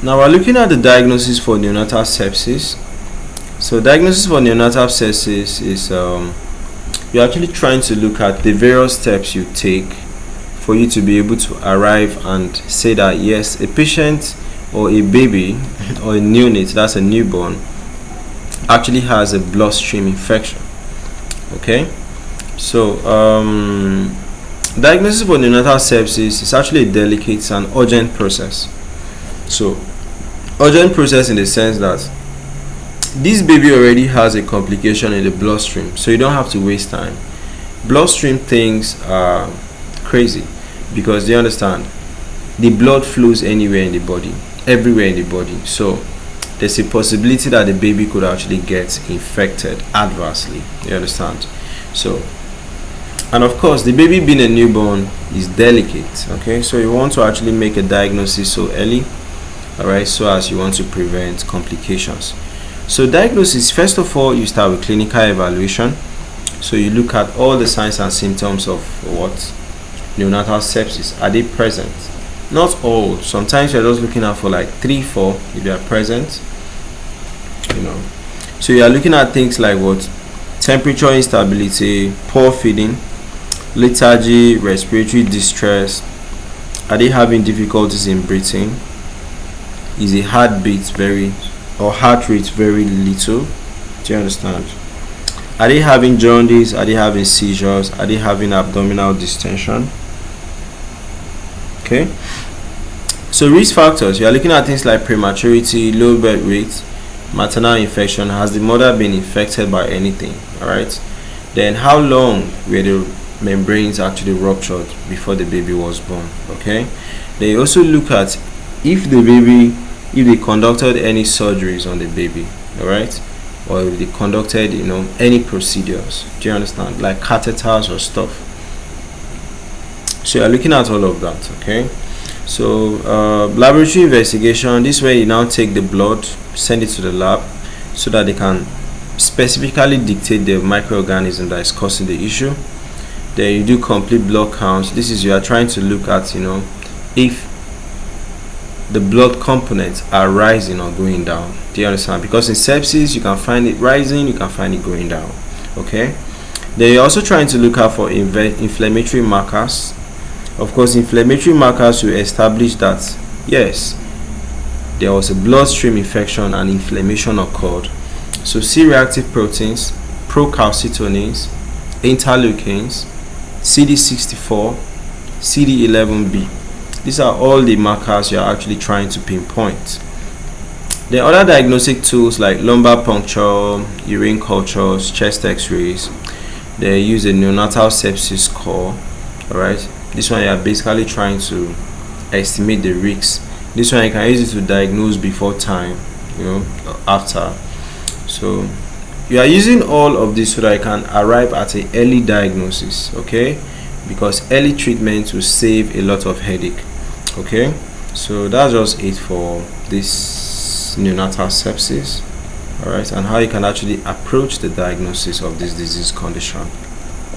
Now we're looking at the diagnosis for neonatal sepsis. So diagnosis for neonatal sepsis is you're actually trying to look at the various steps you take for you to be able to arrive and say that yes, a patient or a baby or a neonate, that's a newborn, actually has a bloodstream infection. Okay, so diagnosis for neonatal sepsis is actually a delicate and urgent process. So urgent process in the sense that this baby already has a complication in the bloodstream, so you don't have to waste time. Bloodstream things are crazy because, you understand, the blood flows anywhere in the body, everywhere in the body. So there's a possibility that the baby could actually get infected adversely. You understand? So, and of course, the baby being a newborn is delicate. Okay, so you want to actually make a diagnosis so early, all right, so as you want to prevent complications. So diagnosis, first of all, you start with clinical evaluation. So you look at all the signs and symptoms of what? Neonatal sepsis. Are they present? Not all. Sometimes you're just looking out for like 3-4 if they are present. You know. So you are looking at things like what? Temperature instability, poor feeding, lethargy, respiratory distress. Are they having difficulties in breathing? Is a heartbeat heart rate very little? Do you understand? Are they having jaundice? Are they having seizures? Are they having abdominal distension? Okay. So risk factors, you are looking at things like prematurity, low birth rate, maternal infection. Has the mother been infected by anything? All right. Then how long were the membranes actually ruptured before the baby was born? Okay. They also look at if they conducted any surgeries on the baby, all right, or if they conducted any procedures. Do you understand, like catheters or stuff? So you're looking at all of that. Okay, so laboratory investigation, this way you now take the blood, send it to the lab so that they can specifically dictate the microorganism that is causing the issue. Then you do complete blood counts. This is, you are trying to look at if the blood components are rising or going down. Do you understand? Because in sepsis you can find it rising, you can find it going down. Okay, then you're also trying to look out for inflammatory markers. Of course, inflammatory markers will establish that yes, there was a bloodstream infection and inflammation occurred. So C-reactive proteins, procalcitonins, interleukins, CD64, CD11B, these are all the markers you're actually trying to pinpoint. The other diagnostic tools like lumbar puncture, urine cultures, chest x-rays, they use a neonatal sepsis score. Alright, this one you are basically trying to estimate the risks. This one you can use it to diagnose before time, after. So you are using all of this so that you can arrive at an early diagnosis, okay? Because early treatment will save a lot of headache. Okay, so that's just it for this neonatal sepsis, all right, and how you can actually approach the diagnosis of this disease condition.